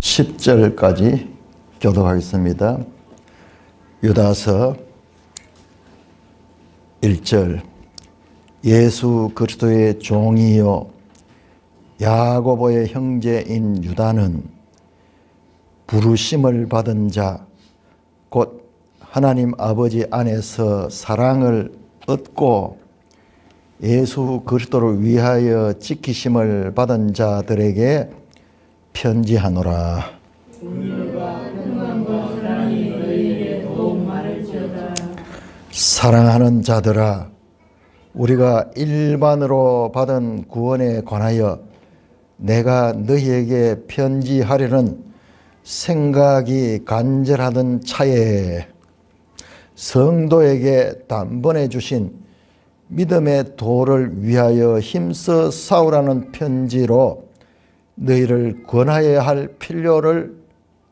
10절까지 교독하겠습니다. 유다서 1절. 예수 그리스도의 종이요 야고보의 형제인 유다는 부르심을 받은 자 곧 하나님 아버지 안에서 사랑을 얻고 예수 그리스도를 위하여 지키심을 받은 자들에게 편지하노라. 사랑하는 자들아, 우리가 일반으로 받은 구원에 관하여 내가 너희에게 편지하려는 생각이 간절하던 차에 성도에게 단번에 주신 믿음의 도를 위하여 힘써 싸우라는 편지로 너희를 권하여야 할 필요를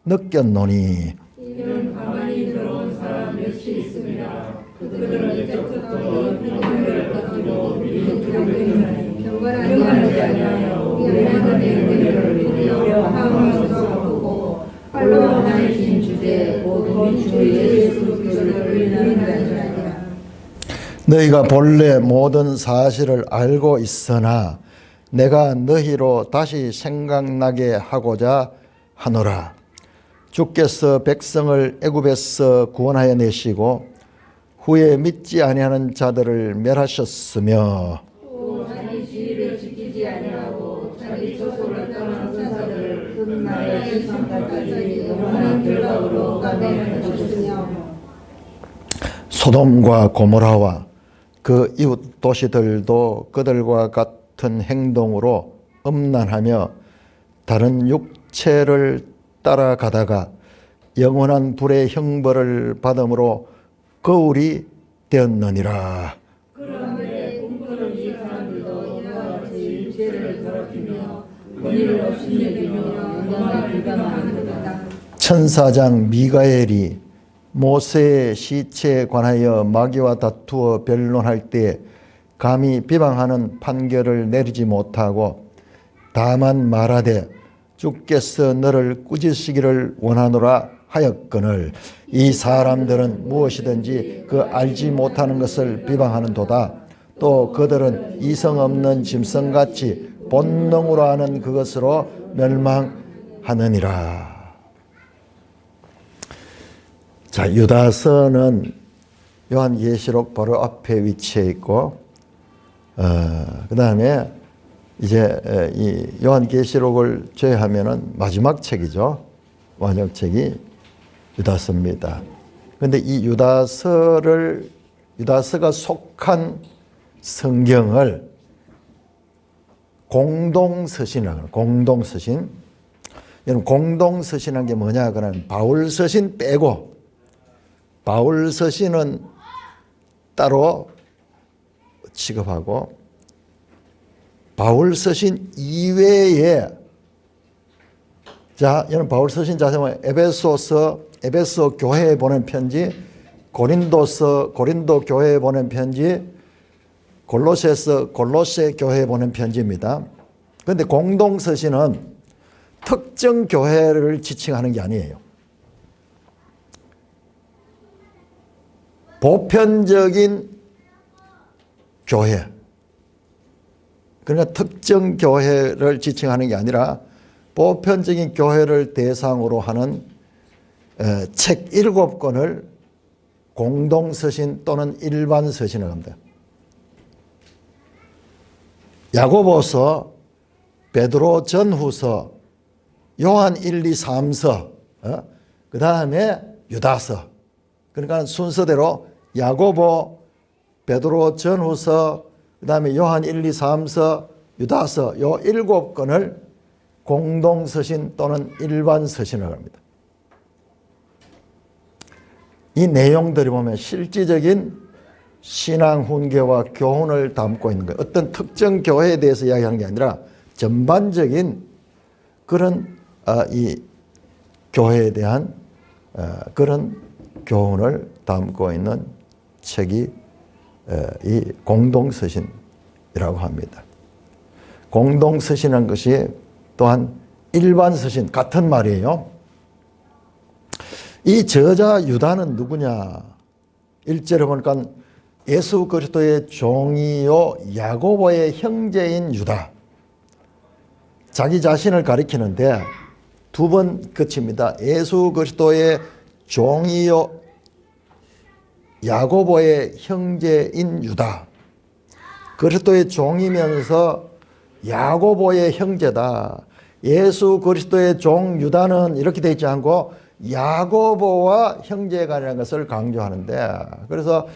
느꼈노니 이는 가만히 들어온 사람 몇이 있습니다. 그들은 이제부터 평안을 가지고 우리를 두려워하니 평안하지 아니하여 우리의 하나님의 은혜를 두려워 항상 보고 팔로 하나님 주제 곧 우리 주 예수 그리스도를 의인하는 자니라. 너희가 본래 모든 사실을 알고 있으나 내가 너희로 다시 생각나게 하고자 하노라. 주께서 백성을 애굽에서 구원하여 내시고 후에 믿지 아니하는 자들을 멸하셨으며 또 자기 지위를 지키지 아니하고 자기 족속을 떠난 천사들을 흠나의 심판까지 영원한 결박으로 가내셨으며 소돔과 고모라와 그 이웃 도시들도 그들과 같은 행동으로 음란하며 다른 육체를 따라가다가 영원한 불의 형벌을 받음으로 거울이 되었느니라. 그런데 공부를 이 사람들도 이와 같이 죄를 더럽히며 권위를 없이 여기며 영광을 비방하는도다. 천사장 미가엘이 모세의 시체에 관하여 마귀와 다투어 변론할 때 감히 비방하는 판결을 내리지 못하고 다만 말하되 주께서 너를 꾸짖으시기를 원하노라 하였거늘 이 사람들은 무엇이든지 그 알지 못하는 것을 비방하는도다. 또 그들은 이성 없는 짐승같이 본능으로 하는 그것으로 멸망하느니라. 자, 유다서는 요한계시록 바로 앞에 위치해 있고 그 다음에 이제 이 요한계시록을 제외하면은 마지막 책이죠. 마지막 책이 유다서입니다. 그런데 이 유다서가 속한 성경을 공동서신이라고 해요. 공동서신. 여러분, 공동서신한 게 뭐냐? 그러면 바울서신 빼고, 바울서신은 따로 취급하고, 바울서신 이외에, 자, 여러분, 바울서신 자세히 에베소 교회에 보낸 편지, 고린도 교회에 보낸 편지, 골로새서 골로새 교회에 보낸 편지입니다. 그런데 공동서신은 특정 교회를 지칭하는 게 아니에요. 보편적인 교회. 그러니까 특정 교회를 지칭하는 게 아니라 보편적인 교회를 대상으로 하는 책 7권을 공동서신 또는 일반서신이라고 합니다. 야고보서, 베드로 전후서, 요한 1, 2, 3서, 그 다음에 유다서. 그러니까 순서대로 야고보, 베드로 전후서, 그 다음에 요한 1, 2, 3서, 유다서 요 7권을 공동서신 또는 일반서신이라고 합니다. 이 내용들이 보면 실질적인 신앙 훈계와 교훈을 담고 있는 거예요. 어떤 특정 교회에 대해서 이야기하는 게 아니라 전반적인 그런 이 교회에 대한 그런 교훈을 담고 있는 책이 이 공동서신이라고 합니다. 공동서신한 것이 또한 일반 서신 같은 말이에요. 이 저자 유다는 누구냐? 1절에 보니까 예수 그리스도의 종이요 야고보의 형제인 유다. 자기 자신을 가리키는데 두 번 그칩니다. 예수 그리스도의 종이요 야고보의 형제인 유다. 그리스도의 종이면서 야고보의 형제다. 예수 그리스도의 종 유다는 이렇게 되어 있지 않고 야고보와 형제간이라는 것을 강조하는데, 그래서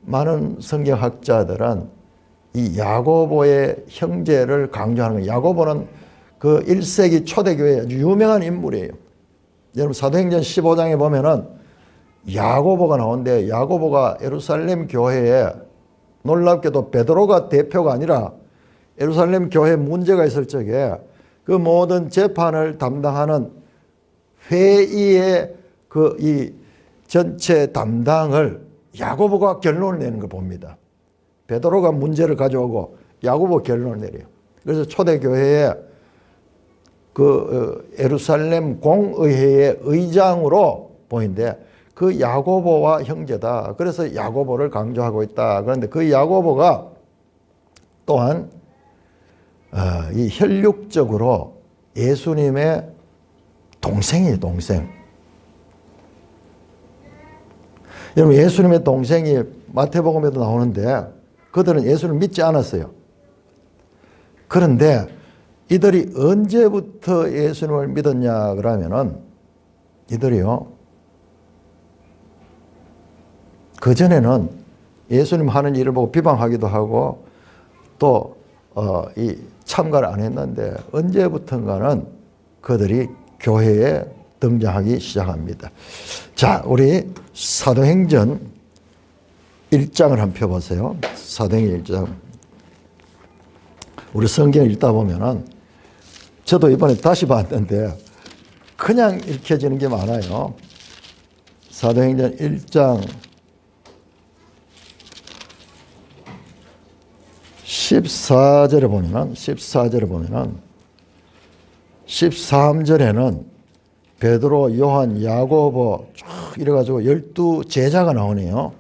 많은 성경학자들은 이 야고보의 형제를 강조하는 거예요. 야고보는 그 1세기 초대교회의 아주 유명한 인물이에요. 여러분 사도행전 15장에 보면은 야고보가 나오는데, 야고보가 예루살렘 교회에 놀랍게도 베드로가 대표가 아니라 예루살렘 교회에 문제가 있을 적에 그 모든 재판을 담당하는 회의의 그 이 전체 담당을 야고보가 결론을 내는 걸 봅니다. 베드로가 문제를 가져오고 야고보 결론을 내려요. 그래서 초대교회에 그 예루살렘 공의회의 의장으로 보이는데 그 야고보와 형제다. 그래서 야고보를 강조하고 있다. 그런데 그 야고보가 또한 이 혈육적으로 예수님의 동생이에요. 동생. 여러분 예수님의 동생이 마태복음에도 나오는데 그들은 예수를 믿지 않았어요. 그런데 이들이 언제부터 예수님을 믿었냐 그러면은 이들이요 그전에는 예수님 하는 일을 보고 비방하기도 하고 또 이 참가를 안 했는데 언제부턴가는 그들이 교회에 등장하기 시작합니다. 자, 우리 사도행전 1장을 한번 펴보세요. 사도행전 1장. 우리 성경을 읽다 보면은 저도 이번에 다시 봤는데 그냥 읽혀지는 게 많아요. 사도행전 1장 14절에 보면은 13절에는 베드로, 요한, 야고보 쭉 이래가지고 12 제자가 나오네요.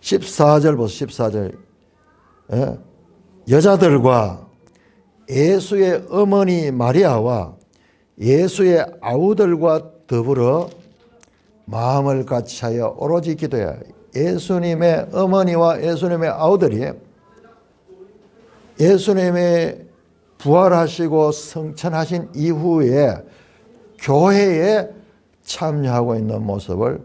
14절 보세요. 14절. 예? 여자들과 예수의 어머니 마리아와 예수의 아우들과 더불어 마음을 같이하여 오로지 기도해. 예수님의 어머니와 예수님의 아우들이 예수님의 부활하시고 성천하신 이후에 교회에 참여하고 있는 모습을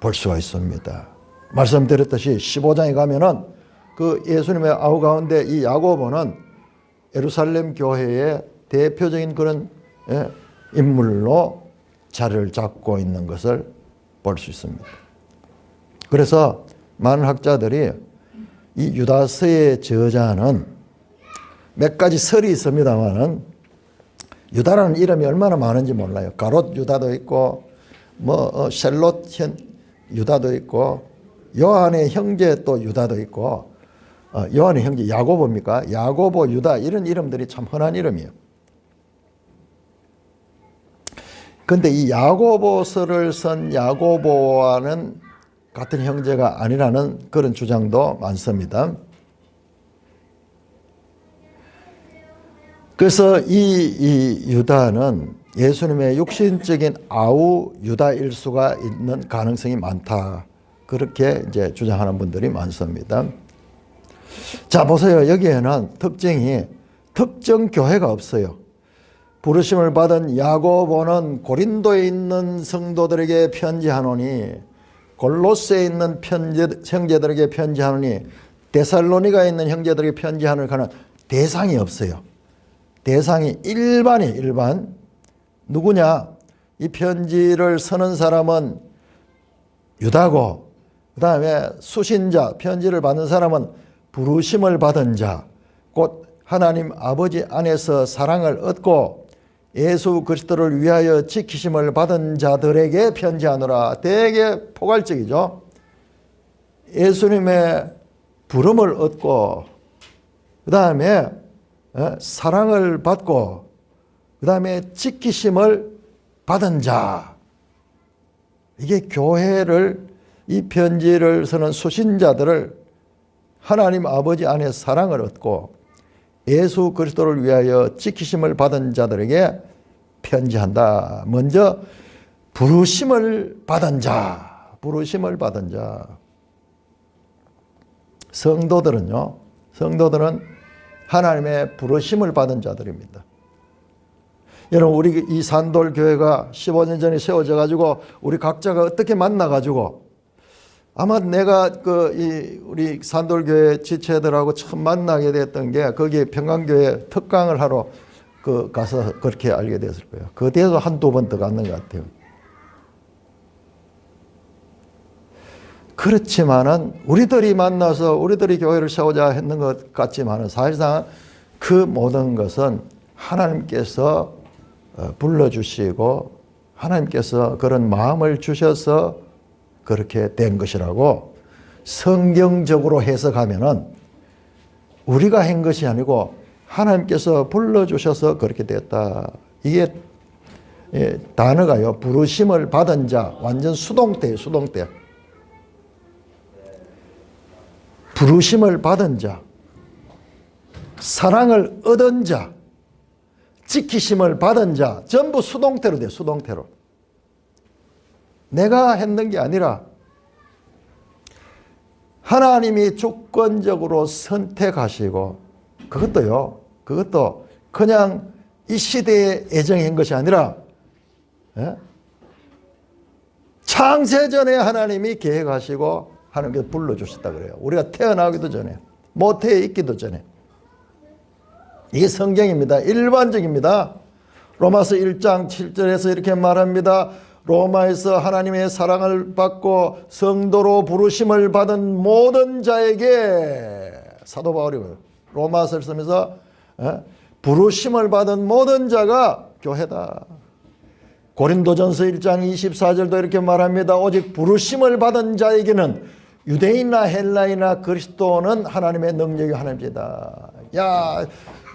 볼 수가 있습니다. 말씀드렸듯이 15장에 가면은 그 예수님의 아우 가운데 이 야고보는 예루살렘 교회의 대표적인 그런 인물로 자리를 잡고 있는 것을 볼 수 있습니다. 그래서 많은 학자들이 이 유다서의 저자는 몇 가지 설이 있습니다만은 유다라는 이름이 얼마나 많은지 몰라요. 가롯 유다도 있고 셀롯 유다도 있고 요한의 형제 또 유다도 있고 요한의 형제 야고보입니까? 야고보 유다 이런 이름들이 참 흔한 이름이에요. 그런데 이 야고보서를 쓴 야고보와는 같은 형제가 아니라는 그런 주장도 많습니다. 그래서 이 유다는 예수님의 육신적인 아우 유다일 수가 있는 가능성이 많다. 그렇게 이제 주장하는 분들이 많습니다. 자, 보세요. 여기에는 특정 교회가 없어요. 부르심을 받은 야고보는 고린도에 있는 성도들에게 편지하노니, 골로새에 있는 형제들에게 편지하노니, 데살로니가에 있는 형제들에게 편지하노니 하는 대상이 없어요. 대상이 일반. 누구냐? 이 편지를 쓰는 사람은 유다고, 그 다음에 수신자, 편지를 받는 사람은 부르심을 받은 자, 곧 하나님 아버지 안에서 사랑을 얻고 예수 그리스도를 위하여 지키심을 받은 자들에게 편지하노라. 되게 포괄적이죠. 예수님의 부름을 얻고 그 다음에 사랑을 받고 그 다음에 지키심을 받은 자. 이게 교회를, 이 편지를 쓰는 수신자들을 하나님 아버지 안에 사랑을 얻고 예수 그리스도를 위하여 지키심을 받은 자들에게 편지한다. 먼저 부르심을 받은 자, 부르심을 받은 자. 성도들은요, 성도들은 하나님의 부르심을 받은 자들입니다. 여러분, 우리 이 산돌교회가 15년 전에 세워져 가지고 우리 각자가 어떻게 만나 가지고 아마 내가 우리 산돌교회 지체들하고 처음 만나게 됐던 게 거기 평강교회 특강을 하러 가서 그렇게 알게 됐을 거예요. 그 뒤에도 한두 번 더 갔는 것 같아요. 그렇지만은 우리들이 만나서 우리들이 교회를 세우자 했는 것 같지만은 사실상 그 모든 것은 하나님께서 불러주시고 하나님께서 그런 마음을 주셔서 그렇게 된 것이라고 성경적으로 해석하면은 우리가 한 것이 아니고 하나님께서 불러주셔서 그렇게 됐다. 이게 단어가요. 부르심을 받은 자. 완전 수동태예요. 수동태. 부르심을 받은 자. 사랑을 얻은 자. 지키심을 받은 자. 전부 수동태로 돼요. 수동태로. 내가 했는 게 아니라 하나님이 주권적으로 선택하시고 그것도 그냥 이 시대에 애정한 것이 아니라 창세전에 하나님이 계획하시고 하나님께서 불러주셨다 그래요. 우리가 태어나기도 전에, 모태에 있기도 전에. 이게 성경입니다. 일반적입니다. 로마서 1장 7절에서 이렇게 말합니다. 로마에서 하나님의 사랑을 받고 성도로 부르심을 받은 모든 자에게, 사도 바울이 로마서를 쓰면서 부르심을 받은 모든 자가 교회다. 고린도전서 1장 24절도 이렇게 말합니다. 오직 부르심을 받은 자에게는 유대인이나 헬라이나 그리스도는 하나님의 능력이 하나님이다. 야,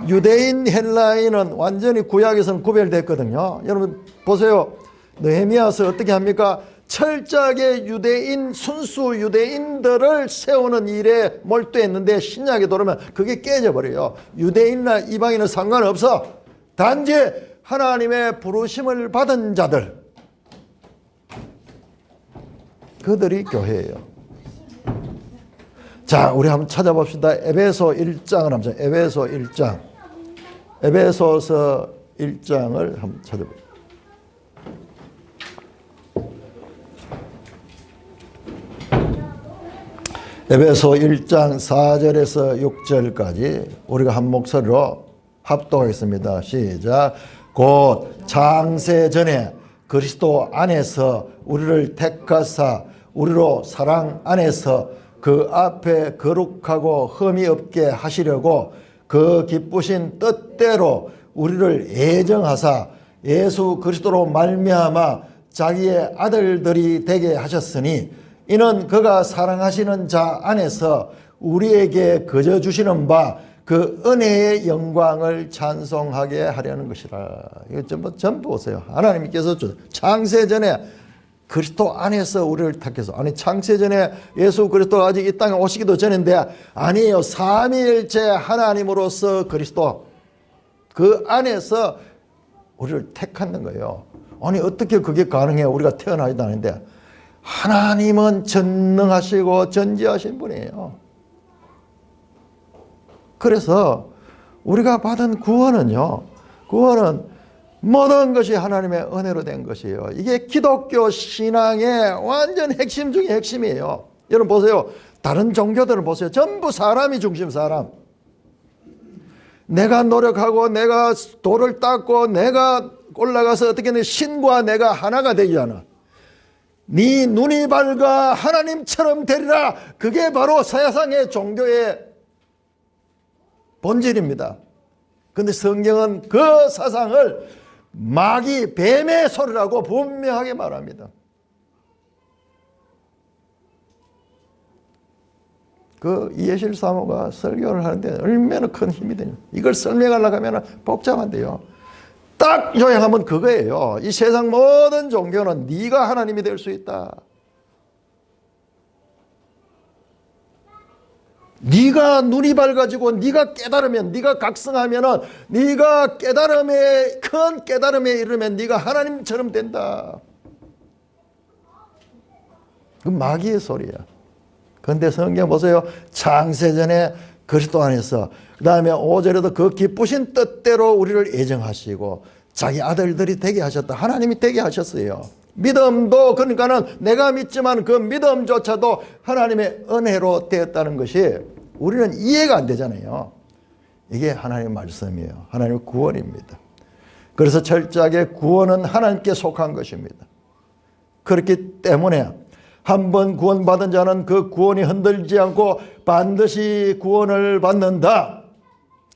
유대인 헬라인은 완전히 구약에서는 구별됐거든요. 여러분 보세요. 느헤미야서 어떻게 합니까? 철저하게 유대인, 순수 유대인들을 세우는 일에 몰두했는데 신약에 들어오면 그게 깨져버려요. 유대인이나 이방인은 상관없어. 단지 하나님의 부르심을 받은 자들, 그들이 교회예요. 자, 우리 한번 찾아봅시다. 에베소 1장을 한번 에베소 1장. 에베소서 1장을 한번 찾아봅시다. 에베소 1장 4절에서 6절까지 우리가 한 목소리로 합독하겠습니다. 시작. 곧 창세전에 그리스도 안에서 우리를 택하사 우리로 사랑 안에서 그 앞에 거룩하고 흠이 없게 하시려고 그 기쁘신 뜻대로 우리를 예정하사 예수 그리스도로 말미암아 자기의 아들들이 되게 하셨으니 이는 그가 사랑하시는 자 안에서 우리에게 거저 주시는 바 그 은혜의 영광을 찬송하게 하려는 것이라. 이거 전부 보세요. 하나님께서 창세전에 그리스도 안에서 우리를 택해서, 아니 창세전에 예수 그리스도가 아직 이 땅에 오시기도 전인데 아니에요. 삼위일체 하나님으로서 그리스도 그 안에서 우리를 택하는 거예요. 아니 어떻게 그게 가능해요? 우리가 태어나지도 않은데. 하나님은 전능하시고 전지하신 분이에요. 그래서 우리가 받은 구원은요, 구원은 모든 것이 하나님의 은혜로 된 것이에요. 이게 기독교 신앙의 완전 핵심 중에 핵심이에요. 여러분 보세요. 다른 종교들을 보세요. 전부 사람이 중심, 사람. 내가 노력하고 내가 돌을 닦고 내가 올라가서 어떻게든 신과 내가 하나가 되지 않아. 네 눈이 밝아 하나님처럼 되리라. 그게 바로 세상의 종교의 본질입니다. 그런데 성경은 그 사상을 마귀 뱀의 소리라고 분명하게 말합니다. 그 이해실 사모가 설교를 하는데 얼마나 큰 힘이 되냐. 이걸 설명하려고 하면 복잡한데요. 딱 요약하면 그거예요. 이 세상 모든 종교는 네가 하나님이 될 수 있다. 네가 눈이 밝아지고 네가 깨달으면, 네가 각성하면은, 네가 깨달음에, 큰 깨달음에 이르면 네가 하나님처럼 된다. 그 마귀의 소리야. 그런데 성경 보세요. 창세전에 그리스도 안에서, 그 다음에 5절에도 그 기쁘신 뜻대로 우리를 예정하시고 자기 아들들이 되게 하셨다. 하나님이 되게 하셨어요. 믿음도, 그러니까는 내가 믿지만 그 믿음조차도 하나님의 은혜로 되었다는 것이 우리는 이해가 안 되잖아요. 이게 하나님의 말씀이에요. 하나님의 구원입니다. 그래서 철저하게 구원은 하나님께 속한 것입니다. 그렇기 때문에 한 번 구원받은 자는 그 구원이 흔들리지 않고 반드시 구원을 받는다.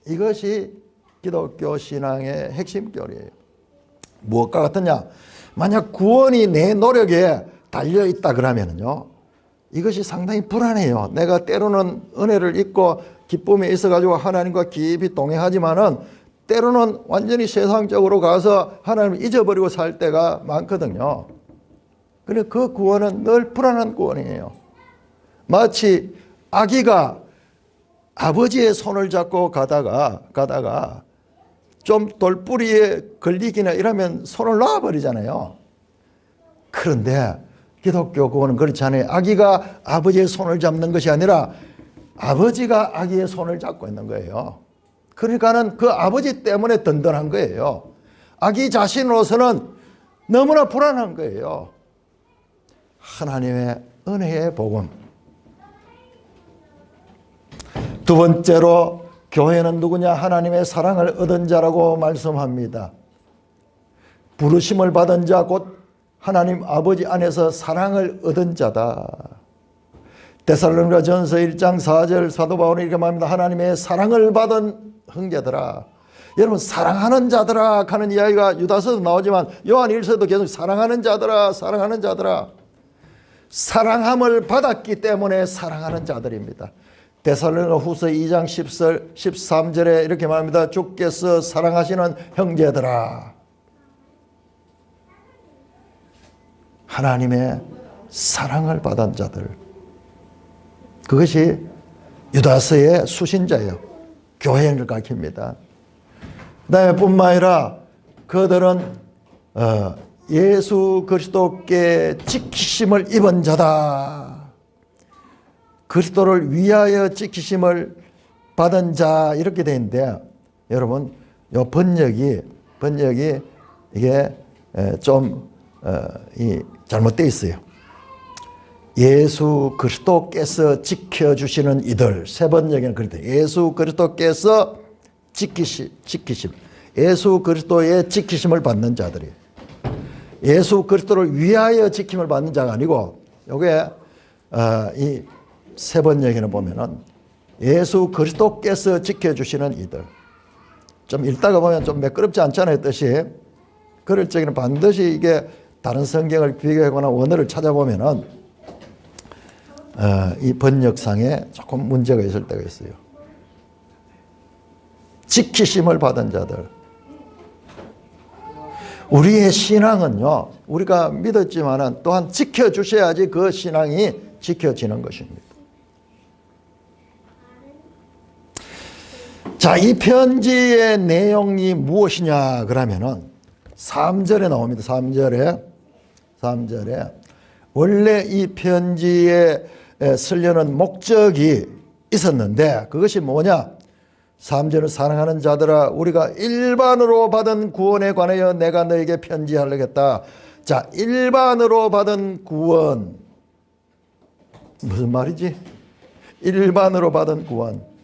이것이 기독교 신앙의 핵심 교리예요. 무엇과 같으냐? 만약 구원이 내 노력에 달려있다 그러면요, 이것이 상당히 불안해요. 내가 때로는 은혜를 잊고 기쁨에 있어가지고 하나님과 깊이 동행하지만은 때로는 완전히 세상적으로 가서 하나님을 잊어버리고 살 때가 많거든요. 그래, 그 구원은 늘 불안한 구원이에요. 마치 아기가 아버지의 손을 잡고 가다가 좀 돌뿌리에 걸리기나 이러면 손을 놔버리잖아요. 그런데 기독교 구원은 그렇지 않아요. 아기가 아버지의 손을 잡는 것이 아니라 아버지가 아기의 손을 잡고 있는 거예요. 그러니까는 그 아버지 때문에 든든한 거예요. 아기 자신으로서는 너무나 불안한 거예요. 하나님의 은혜의 복음. 두 번째로 교회는 누구냐? 하나님의 사랑을 얻은 자라고 말씀합니다. 부르심을 받은 자, 곧 하나님 아버지 안에서 사랑을 얻은 자다. 데살로니가전서 1장 4절 사도 바울이 이렇게 말합니다. 하나님의 사랑을 받은 형제들아. 여러분, 사랑하는 자들아 하는 이야기가 유다서도 나오지만 요한 1서도 계속 사랑하는 자들아, 사랑하는 자들아. 사랑함을 받았기 때문에 사랑하는 자들입니다. 데살로니가 후서 2장 13절에 이렇게 말합니다. 주께서 사랑하시는 형제들아. 하나님의 사랑을 받은 자들. 그것이 유다서의 수신자예요. 교회를 가리킵니다. 그 다음에 뿐만 아니라 그들은 예수 그리스도께 지키심을 입은 자다. 그리스도를 위하여 지키심을 받은 자, 이렇게 되어 있는데, 여러분, 이 번역이 이게 좀 잘못되어 있어요. 예수 그리스도께서 지켜주시는 이들. 세 번역에는 그렇다. 예수 그리스도께서 지키심. 예수 그리스도의 지키심을 받는 자들이. 예수 그리스도를 위하여 지킴을 받는 자가 아니고, 요게 이 세 번역에는 보면은 예수 그리스도께서 지켜주시는 이들. 좀 읽다가 보면 좀 매끄럽지 않잖아요, 뜻이. 그럴 적에는 반드시 이게 다른 성경을 비교하거나 원어를 찾아보면은 이 번역상에 조금 문제가 있을 때가 있어요. 지키심을 받은 자들. 우리의 신앙은요, 우리가 믿었지만은 또한 지켜주셔야지 그 신앙이 지켜지는 것입니다. 자, 이 편지의 내용이 무엇이냐 그러면은 3절에 나옵니다. 3절에 원래 이 편지에 쓰려는 목적이 있었는데, 그것이 뭐냐? 3절은 사랑하는 자들아, 우리가 일반으로 받은 구원에 관하여 내가 너에게 편지하려겠다. 자, 일반으로 받은 구원, 무슨 말이지? 일반으로 받은 구원.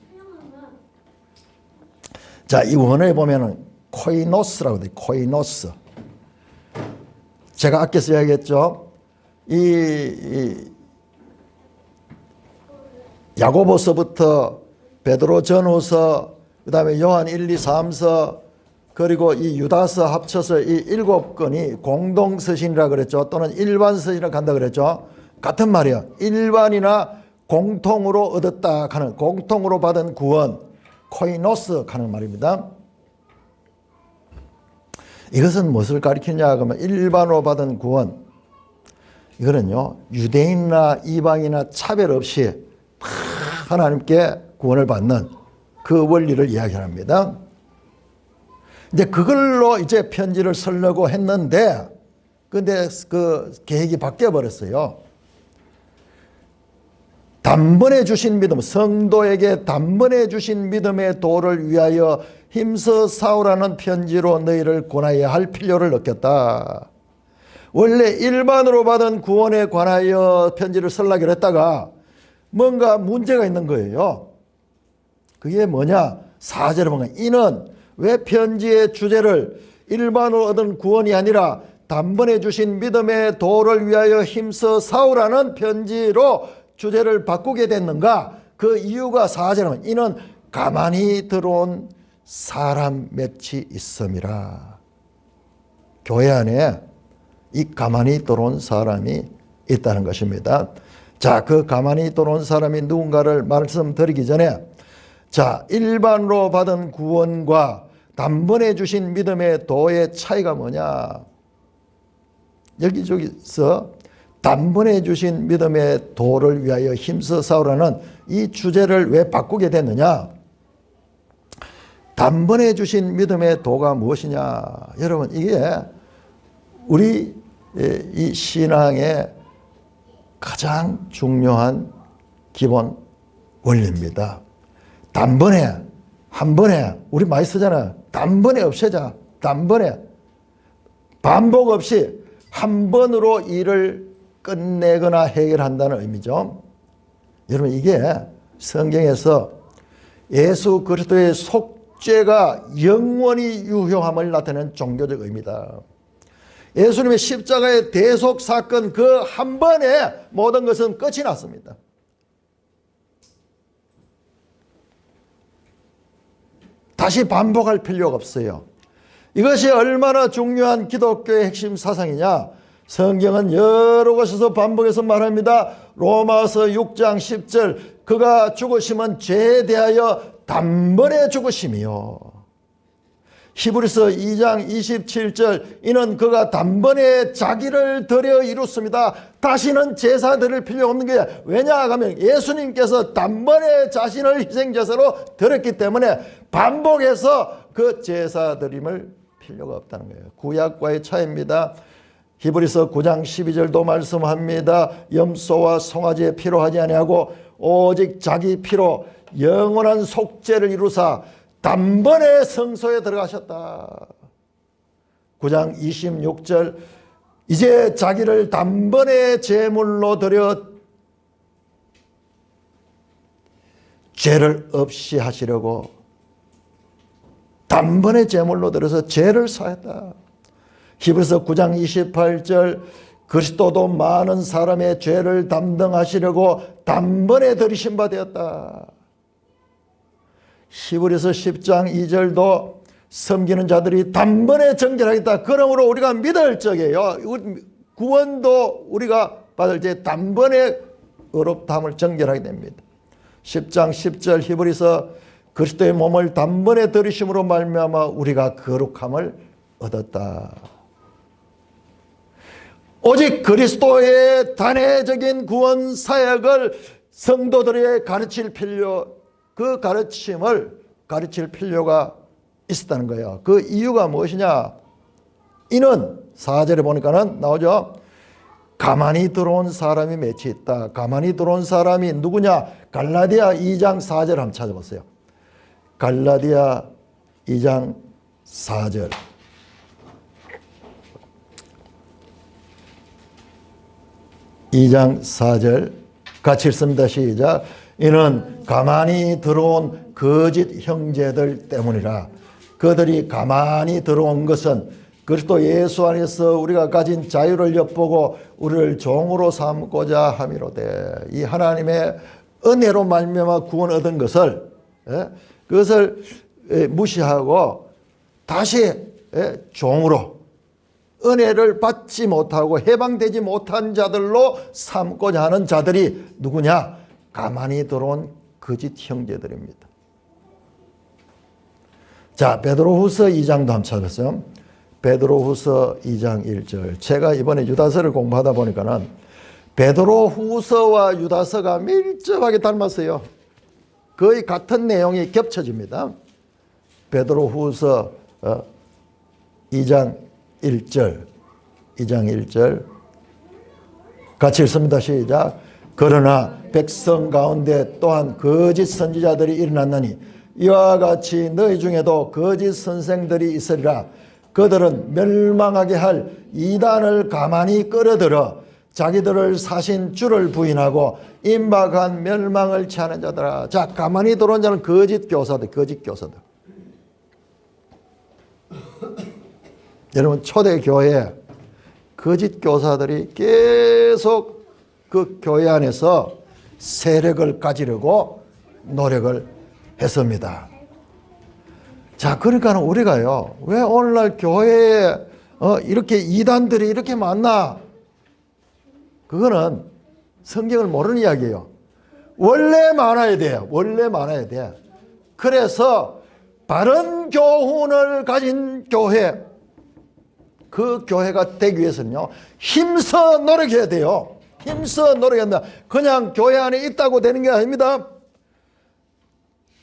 자, 이 원어에 보면은 코이노스라고 돼요. 코이노스. 제가 아껴 써야겠죠. 이 야고보서부터 베드로 전후서, 그 다음에 요한 1, 2, 3서, 그리고 이 유다서 합쳐서 이 7권이 공동서신이라 그랬죠. 또는 일반서신이라고 한다 그랬죠. 같은 말이야. 일반이나 공통으로 얻었다 하는, 공통으로 받은 구원, 코이노스 하는 말입니다. 이것은 무엇을 가리키냐 하면 일반으로 받은 구원, 이거는요 유대인이나 이방이나 차별 없이 다 하나님께 구원을 받는 그 원리를 이야기합니다. 이제 그걸로 이제 편지를 쓰려고 했는데, 근데 그 계획이 바뀌어 버렸어요. 단번에 주신 믿음, 성도에게 단번에 주신 믿음의 도를 위하여 힘써 싸우라는 편지로 너희를 권하여야 할 필요를 느꼈다. 원래 일반으로 받은 구원에 관하여 편지를 쓰려고 했다가 뭔가 문제가 있는 거예요. 그게 뭐냐? 4절에 보면 이는 왜 편지의 주제를 일반으로 얻은 구원이 아니라 단번에 주신 믿음의 도를 위하여 힘써 싸우라는 편지로 주제를 바꾸게 됐는가? 그 이유가 4절에 보면 이는 가만히 들어온 사람 맺이 있음이라. 교회 안에 이 가만히 들어온 사람이 있다는 것입니다. 자, 그 가만히 들어온 사람이 누군가를 말씀드리기 전에, 자, 일반으로 받은 구원과 단번에 주신 믿음의 도의 차이가 뭐냐? 여기저기서 단번에 주신 믿음의 도를 위하여 힘써 싸우라는 이 주제를 왜 바꾸게 됐느냐? 단번에 주신 믿음의 도가 무엇이냐? 여러분, 이게 우리 이 신앙의 가장 중요한 기본 원리입니다. 단번에, 한 번에, 우리 많이 쓰잖아요. 단번에 없애자. 단번에. 반복 없이 한 번으로 일을 끝내거나 해결한다는 의미죠. 여러분, 이게 성경에서 예수 그리스도의 속죄가 영원히 유효함을 나타내는 종교적 의미다. 예수님의 십자가의 대속 사건 그 한 번에 모든 것은 끝이 났습니다. 다시 반복할 필요가 없어요. 이것이 얼마나 중요한 기독교의 핵심 사상이냐? 성경은 여러 곳에서 반복해서 말합니다. 로마서 6장 10절 그가 죽으심은 죄에 대하여 단번에 죽으심이요. 히브리서 2장 27절 이는 그가 단번에 자기를 드려 이뤘습니다. 다시는 제사 드릴 필요 없는 거예요. 왜냐 하면 예수님께서 단번에 자신을 희생제사로 드렸기 때문에 반복해서 그 제사 드림을 필요가 없다는 거예요. 구약과의 차이입니다. 히브리서 9장 12절도 말씀합니다. 염소와 송아지의 피로 하지 아니하고 오직 자기 피로 영원한 속죄를 이루사 단번에 성소에 들어가셨다. 9장 26절 이제 자기를 단번에 제물로 드려 죄를 없이 하시려고 단번에 제물로 들어서 죄를 사했다. 히브리서 9장 28절 그리스도도 많은 사람의 죄를 담당하시려고 단번에 들이신 바 되었다. 히브리서 10장 2절도 섬기는 자들이 단번에 정결하겠다. 그러므로 우리가 믿을 적에요. 구원도 우리가 받을 때 단번에 의롭다함을 정결하게 됩니다. 10장 10절 히브리서 그리스도의 몸을 단번에 들이심으로 말미암아 우리가 거룩함을 얻었다. 오직 그리스도의 단회적인 구원 사역을 성도들에게 가르칠 필요, 그 가르침을 가르칠 필요가 있었다는 거예요. 그 이유가 무엇이냐? 이는 4절에 보니까는 나오죠. 가만히 들어온 사람이 맺이 있다. 가만히 들어온 사람이 누구냐? 갈라디아 2장 4절 한번 찾아보세요. 갈라디아 2장 4절. (2장 4절) 같이 읽습니다. 시작. 이는 가만히 들어온 거짓 형제들 때문이라. 그들이 가만히 들어온 것은 그리스도 예수 안에서 우리가 가진 자유를 엿보고 우리를 종으로 삼고자 함이로되. 이 하나님의 은혜로 말미암아 구원 얻은 것을, 그것을 무시하고 다시 종으로, 은혜를 받지 못하고 해방되지 못한 자들로 삼고자 하는 자들이 누구냐? 가만히 들어온 거짓 형제들입니다. 자, 베드로후서 2장도 한번 찾았어요. 베드로후서 2장 1절. 제가 이번에 유다서를 공부하다 보니까는 베드로후서와 유다서가 밀접하게 닮았어요. 거의 같은 내용이 겹쳐집니다. 베드로후서 2장 1절. 2장 1절. 같이 읽습니다. 시작. 그러나 백성 가운데 또한 거짓 선지자들이 일어났느니 이와 같이 너희 중에도 거짓 선생들이 있으리라. 그들은 멸망하게 할 이단을 가만히 끌어들여 자기들을 사신 주를 부인하고 임박한 멸망을 취하는 자들아. 자, 가만히 들어온 자는 거짓 교사들, 거짓 교사들. 여러분, 초대교회 거짓 교사들이 계속 그 교회 안에서 세력을 가지려고 노력을 했습니다. 자, 그러니까 우리가요, 왜 오늘날 교회에 이렇게 이단들이 이렇게 많나? 그거는 성경을 모르는 이야기예요. 원래 많아야 돼요. 원래 많아야 돼. 그래서 바른 교훈을 가진 교회, 그 교회가 되기 위해서는요, 힘써 노력해야 돼요. 힘써 노력한다. 그냥 교회 안에 있다고 되는 게 아닙니다.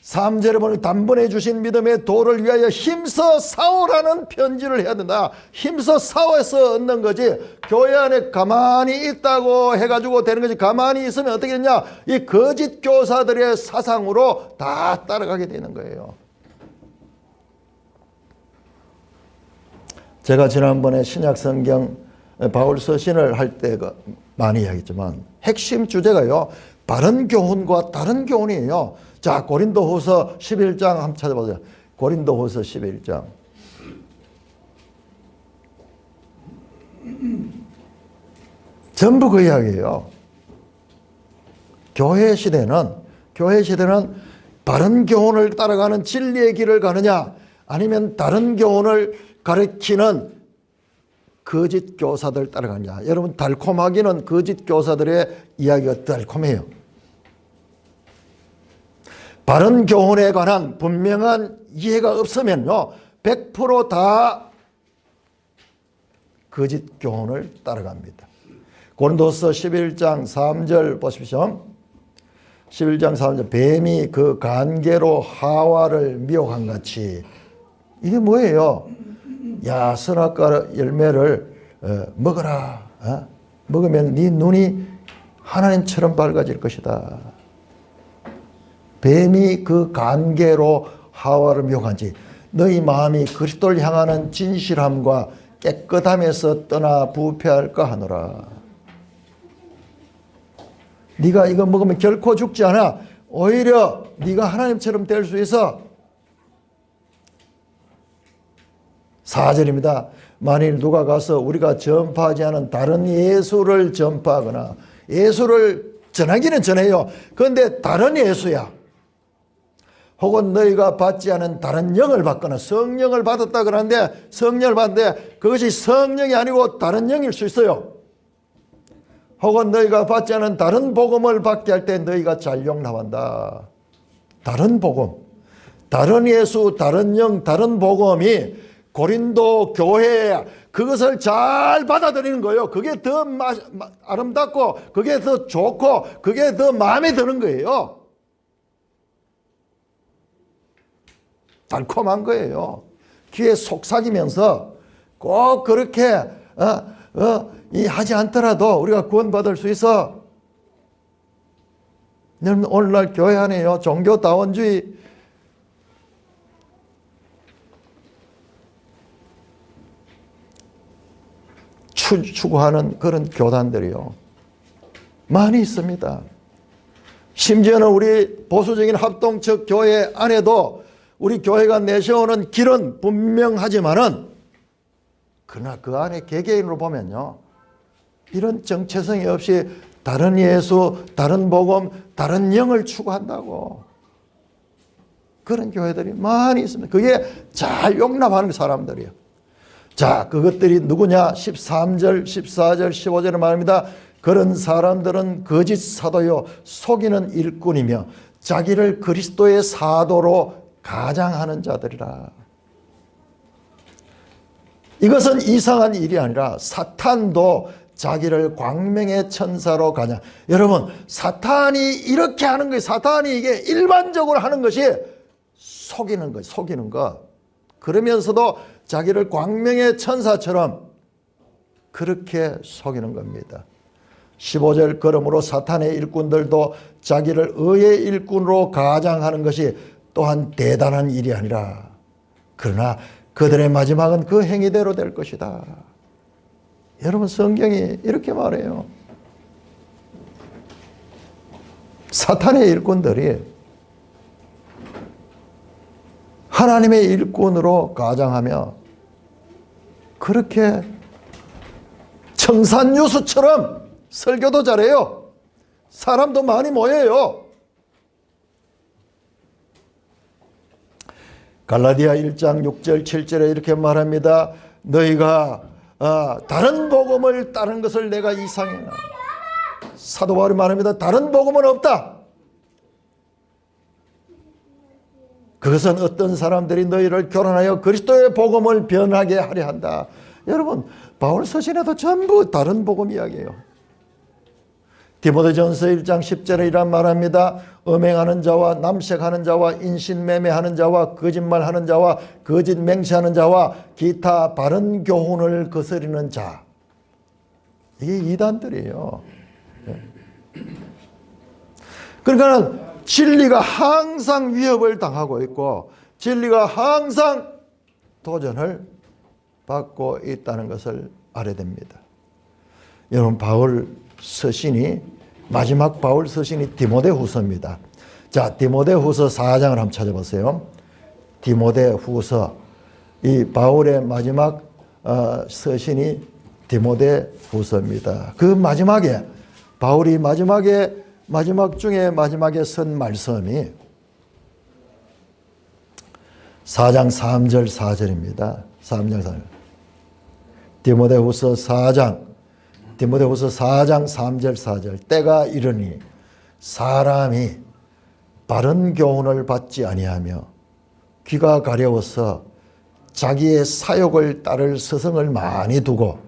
3절에 보면 단번에 주신 믿음의 도를 위하여 힘써 싸우라는 편지를 해야 된다. 힘써 싸워서 얻는 거지, 교회 안에 가만히 있다고 해가지고 되는 거지. 가만히 있으면 어떻게 되냐, 이 거짓 교사들의 사상으로 다 따라가게 되는 거예요. 제가 지난번에 신약성경 바울 서신을 할 때 많이 이야기했지만 핵심 주제가요, 바른 교훈과 다른 교훈이에요. 자, 고린도후서 11장 한번 찾아보세요. 고린도후서 11장. 전부 그 이야기예요. 교회 시대는 바른 교훈을 따라가는 진리의 길을 가느냐, 아니면 다른 교훈을 가르치는 거짓 교사들 따라가느냐. 여러분, 달콤하기는 거짓 교사들의 이야기가 달콤해요. 바른 교훈에 관한 분명한 이해가 없으면요, 100% 다 거짓 교훈을 따라갑니다. 고린도서 11장 3절 보십시오. 11장 3절. 뱀이 그 간계로 하와를 미혹한 같이. 이게 뭐예요? 야, 선악과 열매를 먹어라. 먹으면 네 눈이 하나님처럼 밝아질 것이다. 뱀이 그 간계로 하와를 미혹한지 너희 마음이 그리스도를 향하는 진실함과 깨끗함에서 떠나 부패할까 하노라. 네가 이거 먹으면 결코 죽지 않아. 오히려 네가 하나님처럼 될 수 있어. 4절입니다. 만일 누가 가서 우리가 전파하지 않은 다른 예수를 전파하거나, 예수를 전하기는 전해요. 그런데 다른 예수야. 혹은 너희가 받지 않은 다른 영을 받거나, 성령을 받았다 그러는데, 성령을 받는데 그것이 성령이 아니고 다른 영일 수 있어요. 혹은 너희가 받지 않은 다른 복음을 받게 할 때 너희가 잘 용납한다. 다른 복음, 다른 예수, 다른 영, 다른 복음이 고린도 교회에 그것을 잘 받아들이는 거예요. 그게 더 아름답고, 그게 더 좋고, 그게 더 마음에 드는 거예요. 달콤한 거예요. 귀에 속삭이면서 꼭 그렇게 하지 않더라도 우리가 구원받을 수 있어. 여러분, 오늘날 교회 안에요, 종교다원주의 추구하는 그런 교단들이요, 많이 있습니다. 심지어는 우리 보수적인 합동적 교회 안에도 우리 교회가 내세우는 길은 분명하지만은, 그러나 그 안에 개개인으로 보면요, 이런 정체성이 없이 다른 예수, 다른 복음, 다른 영을 추구한다고. 그런 교회들이 많이 있습니다. 그게 잘 용납하는 사람들이에요. 자, 그것들이 누구냐? 13절, 14절, 15절에 말합니다. 그런 사람들은 거짓 사도요, 속이는 일꾼이며 자기를 그리스도의 사도로 가장하는 자들이라. 이것은 이상한 일이 아니라 사탄도 자기를 광명의 천사로 가냐. 여러분, 사탄이 이렇게 하는 거예요. 사탄이 이게 일반적으로 하는 것이 속이는 거, 속이는 거. 그러면서도 자기를 광명의 천사처럼 그렇게 속이는 겁니다. 15절, 그러므로 사탄의 일꾼들도 자기를 의의 일꾼으로 가장하는 것이 또한 대단한 일이 아니라, 그러나 그들의 마지막은 그 행위대로 될 것이다. 여러분, 성경이 이렇게 말해요. 사탄의 일꾼들이 하나님의 일꾼으로 가장하며 그렇게 청산유수처럼 설교도 잘해요. 사람도 많이 모여요. 갈라디아 1장 6절 7절에 이렇게 말합니다. 너희가 다른 복음을 따른 것을 내가 이상해나. 사도 바울이 말합니다. 다른 복음은 없다. 그것은 어떤 사람들이 너희를 교란하여 그리스도의 복음을 변하게 하려 한다. 여러분, 바울 서신에도 전부 다른 복음 이야기예요. 디모데전서 1장 10절에 이란 말합니다. 음행하는 자와 남색하는 자와 인신매매하는 자와 거짓말하는 자와 거짓 맹세하는 자와 기타 바른 교훈을 거스리는 자. 이게 이단들이에요. 그러니까 진리가 항상 위협을 당하고 있고 진리가 항상 도전을 받고 있다는 것을 알아야 됩니다. 여러분, 바울 서신이, 마지막 바울 서신이 디모데후서입니다. 자, 디모데후서 4장을 한번 찾아보세요. 디모데후서, 이 바울의 마지막 서신이 디모데후서입니다. 그 마지막에, 바울이 마지막 중에 마지막에 쓴 말씀이 4장 3절 4절입니다. 3장 4절. 디모데후서 4장 3절 4절. 때가 이르니 사람이 바른 교훈을 받지 아니하며 귀가 가려워서 자기의 사욕을 따를 서성을 많이 두고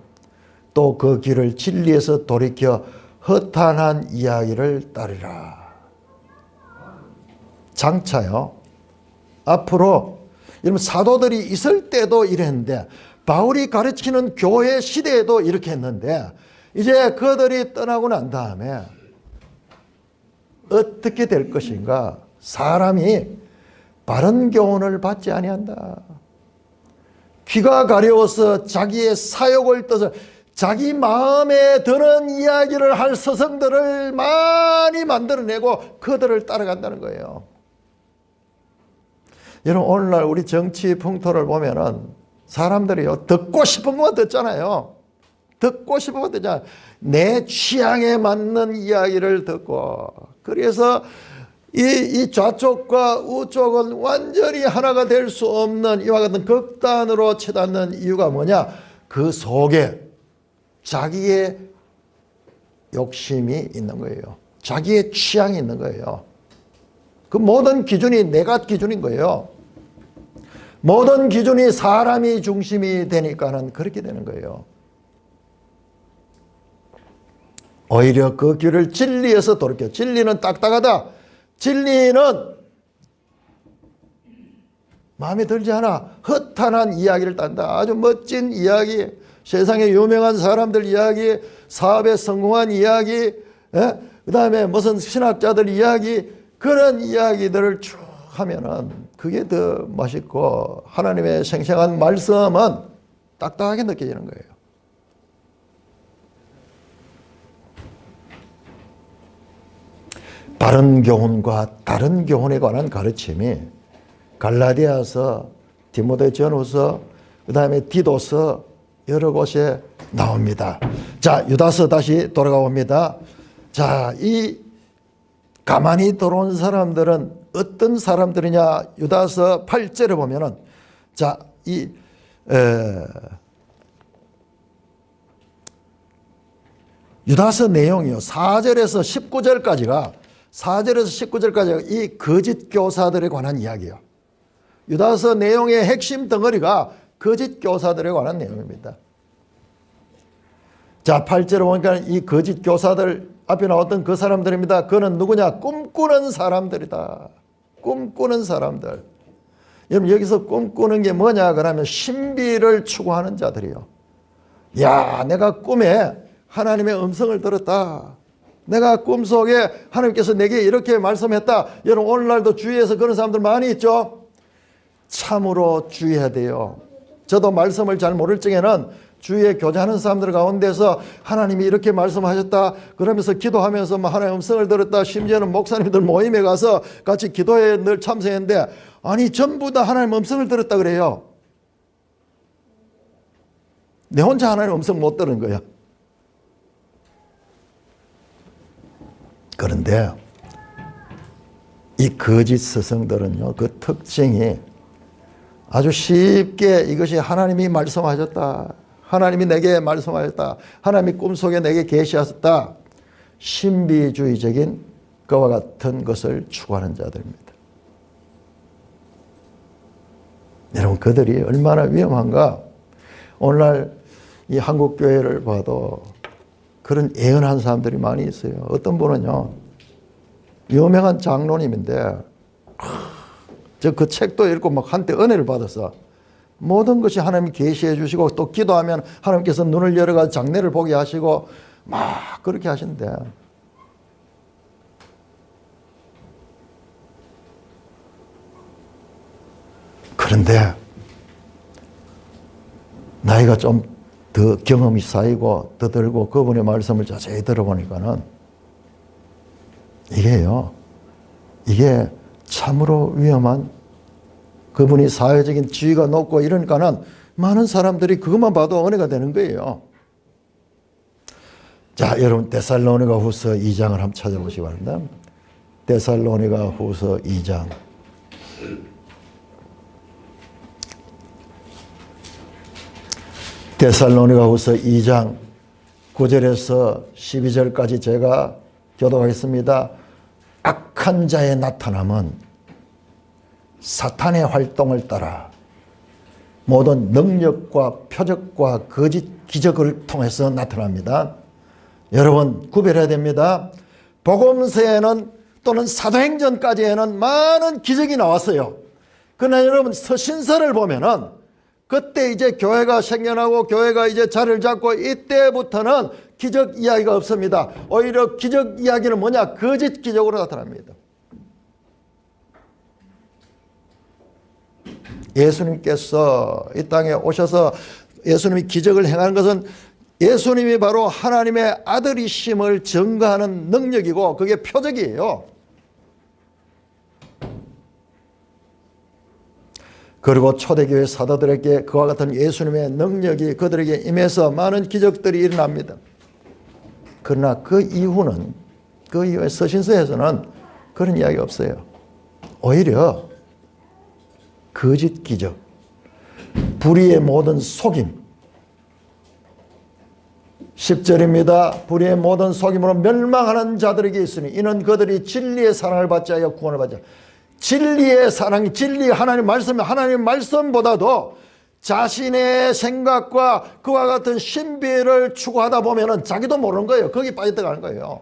또 그 길을 진리에서 돌이켜 허탄한 이야기를 따르라. 장차요, 앞으로 여러분, 사도들이 있을 때도 이랬는데 바울이 가르치는 교회 시대에도 이렇게 했는데 이제 그들이 떠나고 난 다음에 어떻게 될 것인가? 사람이 바른 교훈을 받지 아니한다. 귀가 가려워서 자기의 사욕을 떠서 자기 마음에 드는 이야기를 할 서성들을 많이 만들어내고 그들을 따라간다는 거예요. 여러분, 오늘날 우리 정치 풍토를 보면은 사람들이요, 듣고 싶은 것만 듣잖아요. 듣고 싶은 것만 듣잖아요. 내 취향에 맞는 이야기를 듣고. 그래서 이 좌쪽과 우쪽은 완전히 하나가 될 수 없는 이와 같은 극단으로 치닫는 이유가 뭐냐? 그 속에 자기의 욕심이 있는 거예요. 자기의 취향이 있는 거예요. 그 모든 기준이 내가 기준인 거예요. 모든 기준이 사람이 중심이 되니까는 그렇게 되는 거예요. 오히려 그 길을 진리에서 돌이켜. 진리는 딱딱하다. 진리는 마음에 들지 않아. 허탄한 이야기를 딴다. 아주 멋진 이야기, 세상에 유명한 사람들 이야기, 사업에 성공한 이야기, 그 다음에 무슨 신학자들 이야기, 그런 이야기들을 쭉 하면은 그게 더 맛있고 하나님의 생생한 말씀은 딱딱하게 느껴지는 거예요. 바른 교훈과 다른 교훈에 관한 가르침이 갈라디아서, 디모데전후서, 그 다음에 디도서 여러 곳에 나옵니다. 자, 유다서 다시 돌아가 봅니다. 자, 이 가만히 들어온 사람들은 어떤 사람들이냐? 유다서 8절에 보면은, 자, 유다서 내용이요, 4절에서 19절까지가 이 거짓 교사들에 관한 이야기예요. 유다서 내용의 핵심 덩어리가 거짓 교사들에 관한 내용입니다. 자, 8절에 보니까 이 거짓 교사들 앞에 나왔던 그 사람들입니다. 그는 누구냐? 꿈꾸는 사람들이다. 꿈꾸는 사람들. 여러분, 여기서 꿈꾸는 게 뭐냐 그러면 신비를 추구하는 자들이요. 야, 내가 꿈에 하나님의 음성을 들었다. 내가 꿈속에 하나님께서 내게 이렇게 말씀했다. 여러분, 오늘날도 주위에서 그런 사람들 많이 있죠. 참으로 주의해야 돼요. 저도 말씀을 잘 모를 적에는 주위에 교제하는 사람들 가운데서 하나님이 이렇게 말씀하셨다 그러면서 기도하면서 하나님의 음성을 들었다, 심지어는 목사님들 모임에 가서 같이 기도에 늘 참석했는데, 아니 전부 다 하나님의 음성을 들었다 그래요. 내 혼자 하나님의 음성 못 들은 거야. 그런데 이 거짓 스승들은요, 그 특징이 아주 쉽게 이것이 하나님이 말씀하셨다, 하나님이 내게 말씀하셨다, 하나님이 꿈속에 내게 계시하셨다, 신비주의적인 그와 같은 것을 추구하는 자들입니다. 여러분, 그들이 얼마나 위험한가. 오늘날 이 한국교회를 봐도 그런 예언한 사람들이 많이 있어요. 어떤 분은요, 유명한 장로님인데 저 그 책도 읽고 막 한때 은혜를 받아서 모든 것이 하나님이 계시해 주시고, 또 기도하면 하나님께서 눈을 열어가 장래를 보게 하시고 막 그렇게 하신대. 그런데 나이가 좀 더 경험이 쌓이고 더 들고 그분의 말씀을 자세히 들어보니까는 이게 참으로 위험한, 그분이 사회적인 지위가 높고 이러니까는 많은 사람들이 그것만 봐도 은혜가 되는 거예요. 자, 여러분, 데살로니가 후서 2장을 한번 찾아보시기 바랍니다. 데살로니가 후서 2장. 데살로니가 후서 2장 9절에서 12절까지 제가 교독하겠습니다. 악한 자의 나타남은 사탄의 활동을 따라 모든 능력과 표적과 거짓 기적을 통해서 나타납니다. 여러분, 구별해야 됩니다. 복음서에는 또는 사도행전까지에는 많은 기적이 나왔어요. 그러나 여러분, 서신서를 보면은 그때 이제 교회가 생겨나고 교회가 이제 자리를 잡고 이때부터는 기적 이야기가 없습니다. 오히려 기적 이야기는 뭐냐? 거짓 기적으로 나타납니다. 예수님께서 이 땅에 오셔서 예수님이 기적을 행하는 것은 예수님이 바로 하나님의 아들이심을 증거하는 능력이고 그게 표적이에요. 그리고 초대교회 사도들에게 그와 같은 예수님의 능력이 그들에게 임해서 많은 기적들이 일어납니다. 그러나 그 이후에 서신서에서는 그런 이야기가 없어요. 오히려 거짓 기적, 불의의 모든 속임, 10절입니다. 불의의 모든 속임으로 멸망하는 자들에게 있으니 이는 그들이 진리의 사랑을 받지 않고 구원을 받지 않고, 진리의 사랑, 진리 하나님 말씀이 하나님 말씀보다도 자신의 생각과 그와 같은 신비를 추구하다 보면은 자기도 모르는 거예요. 거기 빠져들어가는 거예요.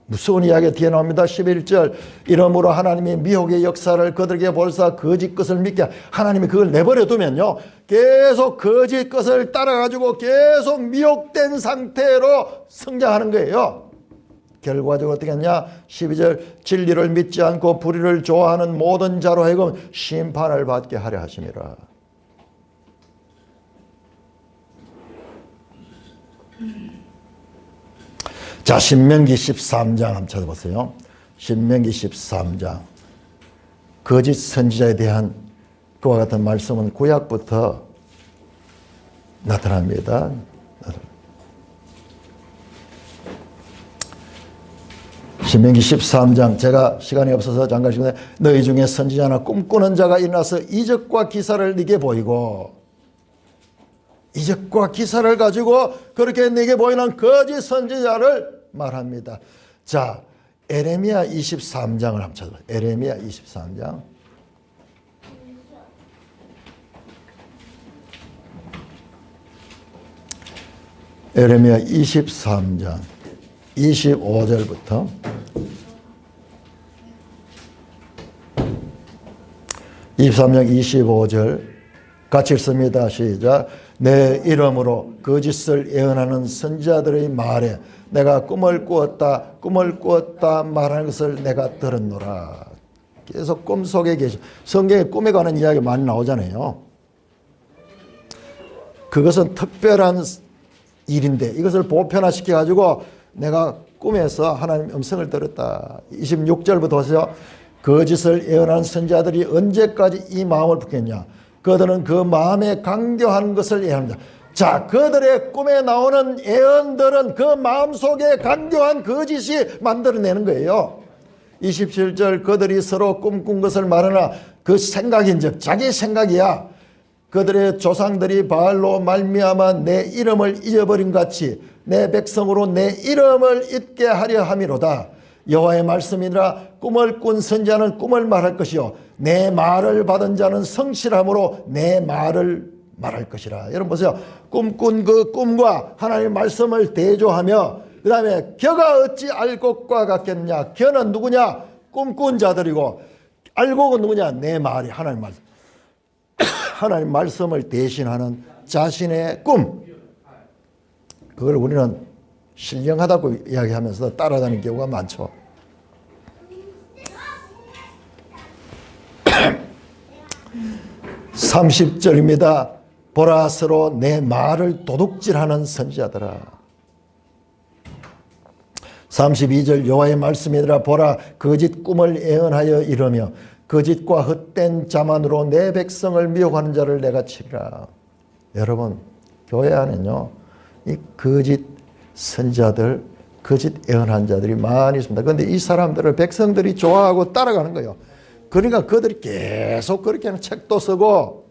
무서운 이야기가 뒤에 나옵니다. 11절. 이러므로 하나님이 미혹의 역사를 그들에게 벌사 거짓 것을 믿게, 하나님이 그걸 내버려 두면요, 계속 거짓 것을 따라가지고 계속 미혹된 상태로 성장하는 거예요. 결과적으로 어떻게 했냐? 12절. 진리를 믿지 않고 불의를 좋아하는 모든 자로 하여금 심판을 받게 하려 하심이라. 자, 신명기 13장 한번 찾아보세요. 신명기 13장. 거짓 선지자에 대한 그와 같은 말씀은 구약부터 나타납니다. 신명기 13장, 제가 시간이 없어서 잠깐 시간에, 너희 중에 선지자나 꿈꾸는 자가 일어나서 이적과 기사를 네게 보이고, 이적과 기사를 가지고 그렇게 네게 보이는 거짓 선지자를 말합니다. 자, 에레미야 23장을 한번 찾아봐요. 에레미야 23장. 에레미야 23장 25절부터 23장 25절 같이 읽습니다. 시작. 내 이름으로 거짓을 예언하는 선지자들의 말에 내가 꿈을 꾸었다 말하는 것을 내가 들었노라. 계속 꿈속에 계시. 성경에 꿈에 관한 이야기 많이 나오잖아요. 그것은 특별한 일인데 이것을 보편화시켜 가지고 내가 꿈에서 하나님의 음성을 들었다. 26절부터 보세요. 거짓을 예언하는 선지자들이 언제까지 이 마음을 품겠냐. 그들은 그 마음에 강교한 것을 예언한다. 자, 그들의 꿈에 나오는 예언들은 그 마음속에 강교한 거짓이 만들어내는 거예요. 27절 그들이 서로 꿈꾼 것을 말하나 그 생각인즉 자기 생각이야. 그들의 조상들이 바알로 말미암아 내 이름을 잊어버린 같이 내 백성으로 내 이름을 잊게 하려 함이로다. 여호와의 말씀이니라. 꿈을 꾼 선지자는 꿈을 말할 것이요 내 말을 받은 자는 성실함으로 내 말을 말할 것이라. 여러분 보세요. 꿈꾼 그 꿈과 하나님의 말씀을 대조하며 그 다음에 겨가 어찌 알곡과 같겠냐. 겨는 누구냐? 꿈꾼 자들이고 알곡은 누구냐? 내 말이 하나님 말씀. 하나님 말씀을 대신하는 자신의 꿈. 그걸 우리는 신령하다고 이야기하면서 따라다니는 경우가 많죠. (30절입니다) 보라 서로 내 말을 도둑질하는 선지자들아. 32절 여호와의 말씀이니라. 보라 거짓 꿈을 예언하여 이르며 거짓과 헛된 자만으로 내 백성을 미혹하는 자를 내가 치리라. 여러분 교회 안에는요 이 거짓 선지자들, 거짓 예언한 자들이 많이 있습니다. 그런데 이 사람들을 백성들이 좋아하고 따라가는 거예요. 그러니까 그들이 계속 그렇게 하는 책도 쓰고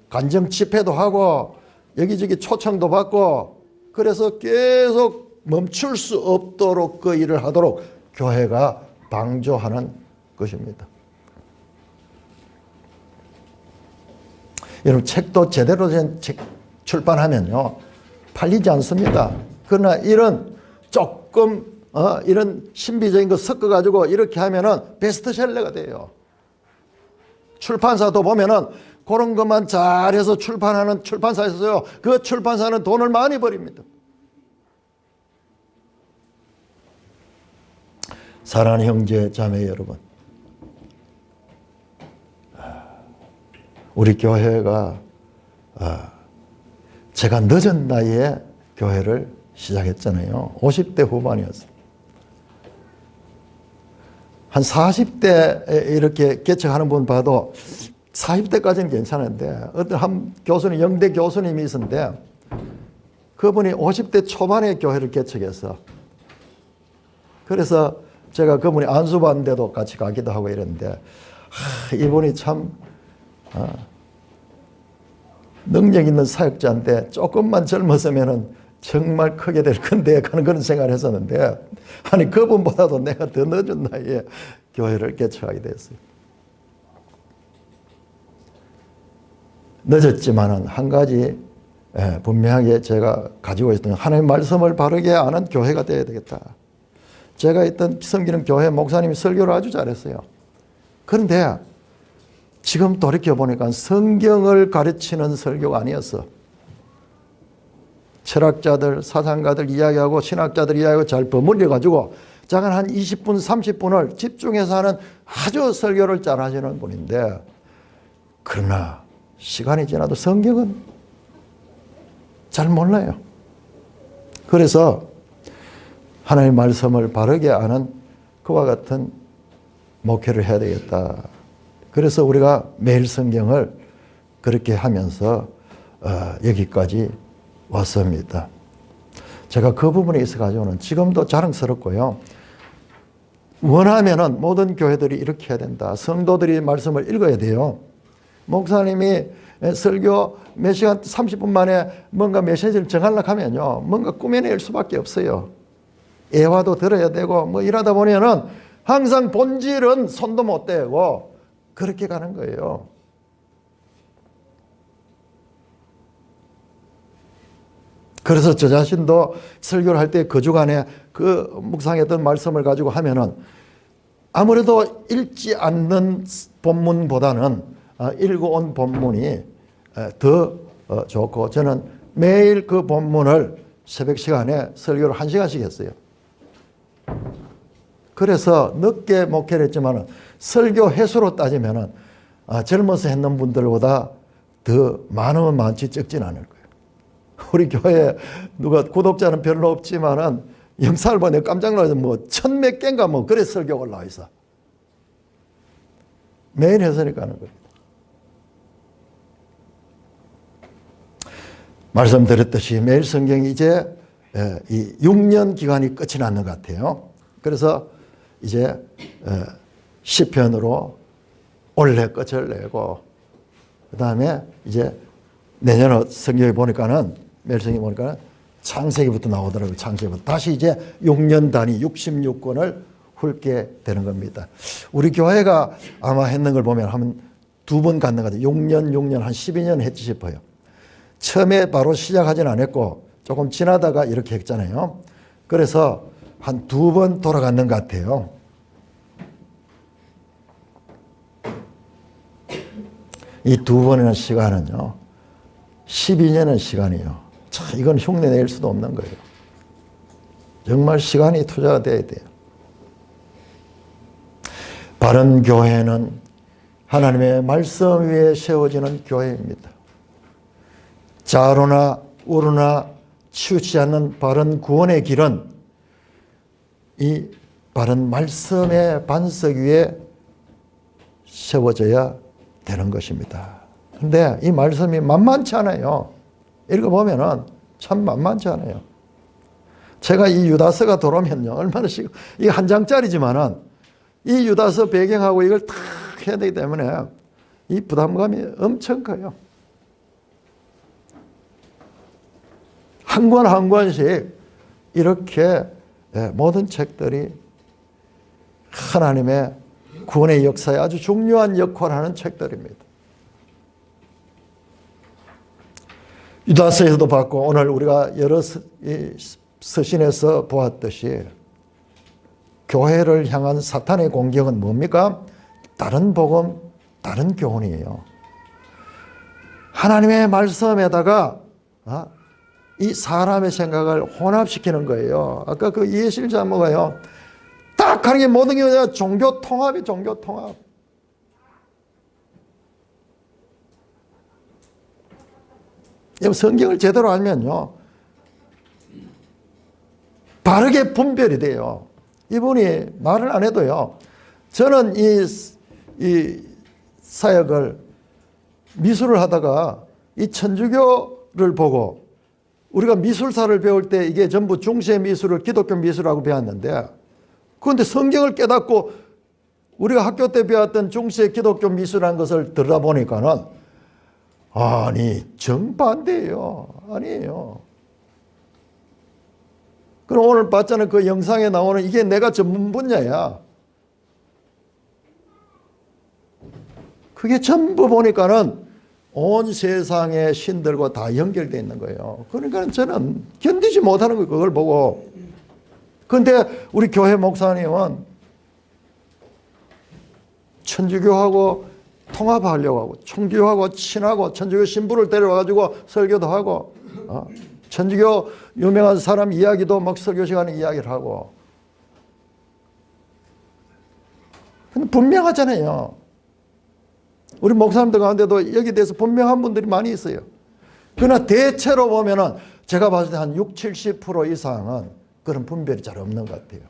간증 집회도 하고 여기저기 초청도 받고 그래서 계속 멈출 수 없도록 그 일을 하도록 교회가 방조하는 것입니다. 여러분 책도 제대로 된 책 출판하면요 팔리지 않습니다. 그러나 이런 조금 이런 신비적인 거 섞어가지고 이렇게 하면은 베스트셀러가 돼요. 출판사도 보면은 그런 것만 잘해서 출판하는 출판사 있어요. 그 출판사는 돈을 많이 벌입니다. 사랑하는 형제 자매 여러분, 우리 교회가 제가 늦은 나이에 교회를 시작했잖아요. 50대 후반이었어요. 한 40대 이렇게 개척하는 분 봐도 40대까지는 괜찮은데 어떤 한 교수님, 영대 교수님이 있었는데 그분이 50대 초반에 교회를 개척해서 그래서 제가 그분이 안수받는데도 같이 가기도 하고 이랬는데 이분이 참 능력 있는 사역자인데 조금만 젊었으면은 정말 크게 될 건데 하는 그런 생각을 했었는데 아니 그분보다도 내가 더 늦은 나이에 교회를 개척하게 됐어요. 늦었지만은 한 가지 분명하게 제가 가지고 있던 하나님의 말씀을 바르게 아는 교회가 되어야 되겠다. 제가 있던 섬기는 교회 목사님이 설교를 아주 잘했어요. 그런데 지금 돌이켜보니까 성경을 가르치는 설교가 아니었어. 철학자들, 사상가들 이야기하고 신학자들 이야기하고 잘 버무려가지고 작은 한 20분, 30분을 집중해서 하는 아주 설교를 잘 하시는 분인데 그러나 시간이 지나도 성경은 잘 몰라요. 그래서 하나님의 말씀을 바르게 아는 그와 같은 목회를 해야 되겠다. 그래서 우리가 매일 성경을 그렇게 하면서 여기까지 왔습니다. 제가 그 부분에 있어가지고는 지금도 자랑스럽고요. 원하면은 모든 교회들이 이렇게 해야 된다. 성도들이 말씀을 읽어야 돼요. 목사님이 설교 몇 시간 30분 만에 뭔가 메시지를 정하려고 하면요. 뭔가 꾸며낼 수밖에 없어요. 애화도 들어야 되고 뭐 이러다 보면은 항상 본질은 손도 못 대고 그렇게 가는 거예요. 그래서 저 자신도 설교를 할 때 그 주간에 그 묵상했던 말씀을 가지고 하면은 아무래도 읽지 않는 본문보다는 읽어온 본문이 더 좋고, 저는 매일 그 본문을 새벽 시간에 설교를 1시간씩 했어요. 그래서 늦게 목회를 했지만 설교 횟수로 따지면 젊어서 했는 분들보다 더 많으면 많지 적진 않을 거예요. 우리 교회에 누가 구독자는 별로 없지만은 영상을 보니 깜짝 놀라서 뭐 1000몇 개인가 뭐 그래 설교가 올라와 있어. 매일 했으니까 하는 거예요. 말씀드렸듯이 매일 성경이 이제 이 6년 기간이 끝이 났는 것 같아요. 그래서 이제 시편으로 올해 끝을 내고, 그 다음에 이제 내년 성경에 보니까는, 매일 성경에 보니까는 창세기부터 나오더라고요. 창세기부터. 다시 이제 6년 단위 66권을 훑게 되는 겁니다. 우리 교회가 아마 했는 걸 보면 한 2번 갔는 것 같아요. 6년 한 12년 했지 싶어요. 처음에 바로 시작하진 않았고 조금 지나다가 이렇게 했잖아요. 그래서 한 2번 돌아갔는 것 같아요. 이 2번이라는 시간은요, 12년의 시간이에요. 참, 이건 흉내 낼 수도 없는 거예요. 정말 시간이 투자가 돼야 돼요. 바른 교회는 하나님의 말씀 위에 세워지는 교회입니다. 좌로나 우로나 치우치지 않는 바른 구원의 길은 이 바른 말씀의 반석 위에 세워져야 되는 것입니다. 그런데 이 말씀이 만만치 않아요. 읽어보면 참 만만치 않아요. 제가 이 유다서가 들어오면요, 얼마나 이게 한 장짜리지만은 이 유다서 배경하고 이걸 탁 해야 되기 때문에 이 부담감이 엄청 커요. 한 권 한 권씩 이렇게 모든 책들이 하나님의 구원의 역사에 아주 중요한 역할을 하는 책들입니다. 유다서에서도 봤고 오늘 우리가 여러 서신에서 보았듯이 교회를 향한 사탄의 공격은 뭡니까? 다른 복음, 다른 교훈이에요. 하나님의 말씀에다가 이 사람의 생각을 혼합시키는 거예요. 아까 그 이해실 자모가요, 딱 하는 게 모든 게 종교 통합이 종교 통합. 성경을 제대로 알면요, 바르게 분별이 돼요. 이분이 말을 안 해도요, 저는 이 사역을 미술을 하다가 이 천주교를 보고, 우리가 미술사를 배울 때 이게 전부 중세 미술을 기독교 미술하고 배웠는데, 그런데 성경을 깨닫고 우리가 학교 때 배웠던 중세 기독교 미술이라는 것을 들어보니까는 아니 정반대예요. 아니에요. 그럼 오늘 봤잖아요. 그 영상에 나오는 이게 내가 전문 분야야. 그게 전부 보니까는 온 세상의 신들과 다 연결되어 있는 거예요. 그러니까 저는 견디지 못하는 거예요. 그걸 보고. 그런데 우리 교회 목사님은 천주교하고 통합하려고 하고, 총교하고 친하고, 천주교 신부를 데려와가지고 설교도 하고, 천주교 유명한 사람 이야기도 막 설교 시간에 이야기를 하고. 근데 분명하잖아요. 우리 목사님들 가운데도 여기에 대해서 분명한 분들이 많이 있어요. 그러나 대체로 보면은 제가 봤을 때 한 60, 70% 이상은 그런 분별이 잘 없는 것 같아요.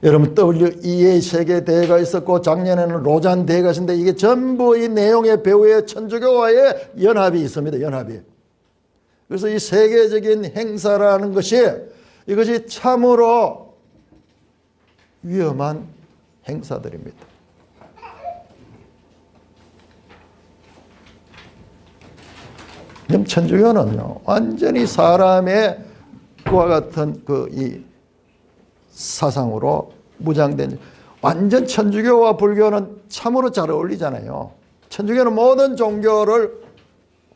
여러분, WEA 세계대회가 있었고 작년에는 로잔 대회가 있었는데 이게 전부 이 내용의 배후에 천주교와의 연합이 있습니다. 연합이. 그래서 이 세계적인 행사라는 것이, 이것이 참으로 위험한 행사들입니다. 천주교는요, 완전히 사람의 그와 같은 이 사상으로 무장된, 완전 천주교와 불교는 참으로 잘 어울리잖아요. 천주교는 모든 종교를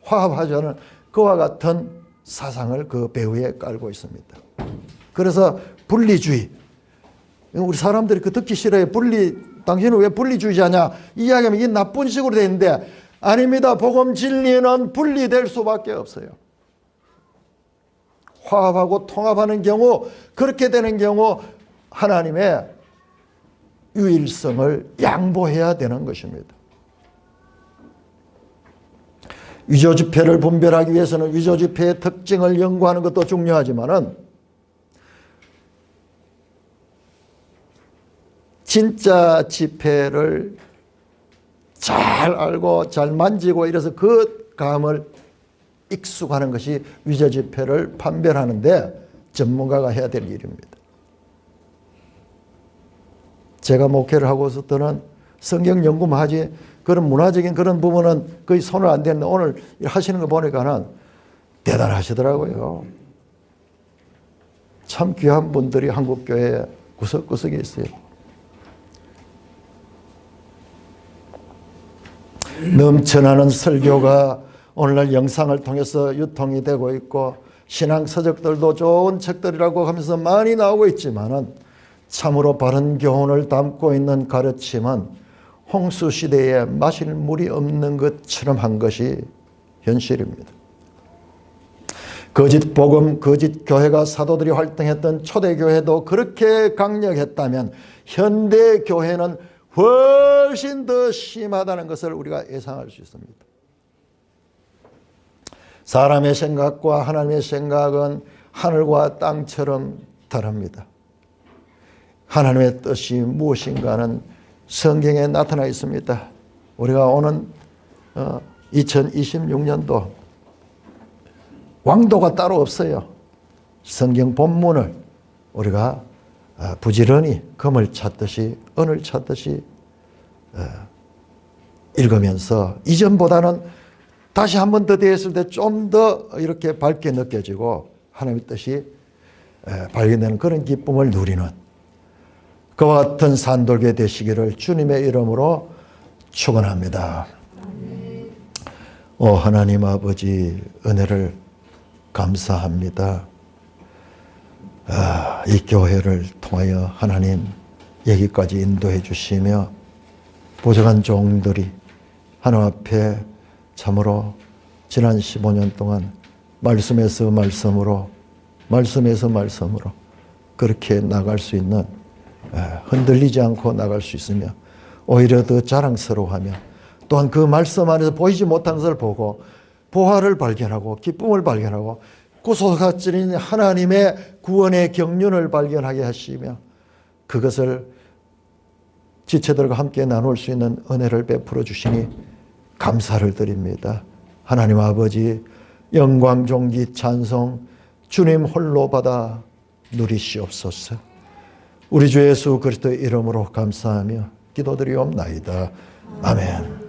화합하자는 그와 같은 사상을 그 배후에 깔고 있습니다. 그래서 분리주의, 우리 사람들이 그 듣기 싫어요. 당신은 왜 분리주의자냐 이야기하면 이게 나쁜 식으로 되어 있는데 아닙니다. 복음 진리는 분리될 수밖에 없어요. 화합하고 통합하는 경우, 그렇게 되는 경우 하나님의 유일성을 양보해야 되는 것입니다. 위조지폐를 분별하기 위해서는 위조지폐의 특징을 연구하는 것도 중요하지만은 진짜 지폐를 잘 알고 잘 만지고 이래서 그 감을 익숙하는 것이 위조지폐를 판별하는데 전문가가 해야 될 일입니다. 제가 목회를 하고 있을 때는 성경 연구만 하지 그런 문화적인 그런 부분은 거의 손을 안 대는데 오늘 하시는 거 보니까는 대단하시더라고요. 참 귀한 분들이 한국교회에 구석구석에 있어요. 넘쳐나는 설교가 오늘날 영상을 통해서 유통이 되고 있고 신앙 서적들도 좋은 책들이라고 하면서 많이 나오고 있지만은 참으로 바른 교훈을 담고 있는 가르침은 홍수 시대에 마실 물이 없는 것처럼 한 것이 현실입니다. 거짓 복음, 거짓 교회가 사도들이 활동했던 초대교회도 그렇게 강력했다면 현대 교회는 훨씬 더 심하다는 것을 우리가 예상할 수 있습니다. 사람의 생각과 하나님의 생각은 하늘과 땅처럼 다릅니다. 하나님의 뜻이 무엇인가는 성경에 나타나 있습니다. 우리가 오는 2026년도 왕도가 따로 없어요. 성경 본문을 우리가 부지런히 금을 찾듯이 은을 찾듯이 읽으면서 이전보다는 다시 한 번 더 되었을 때 좀 더 이렇게 밝게 느껴지고 하나님의 뜻이 발견되는 그런 기쁨을 누리는 그와 같은 산돌교회 되시기를 주님의 이름으로 축원합니다. 오 하나님 아버지 은혜를 감사합니다. 이 교회를 통하여 하나님 여기까지 인도해 주시며 보정한 종들이 하나님 앞에 참으로 지난 15년 동안 말씀에서 말씀으로 그렇게 나갈 수 있는 흔들리지 않고 나갈 수 있으며 오히려 더 자랑스러워하며 또한 그 말씀 안에서 보이지 못한 것을 보고 보화를 발견하고 기쁨을 발견하고 구속하시는 하나님의 구원의 경륜을 발견하게 하시며 그것을 지체들과 함께 나눌 수 있는 은혜를 베풀어 주시니 감사를 드립니다. 하나님 아버지 영광 존귀 찬송 주님 홀로 받아 누리시옵소서. 우리 주 예수 그리스도의 이름으로 감사하며 기도드리옵나이다. 아멘.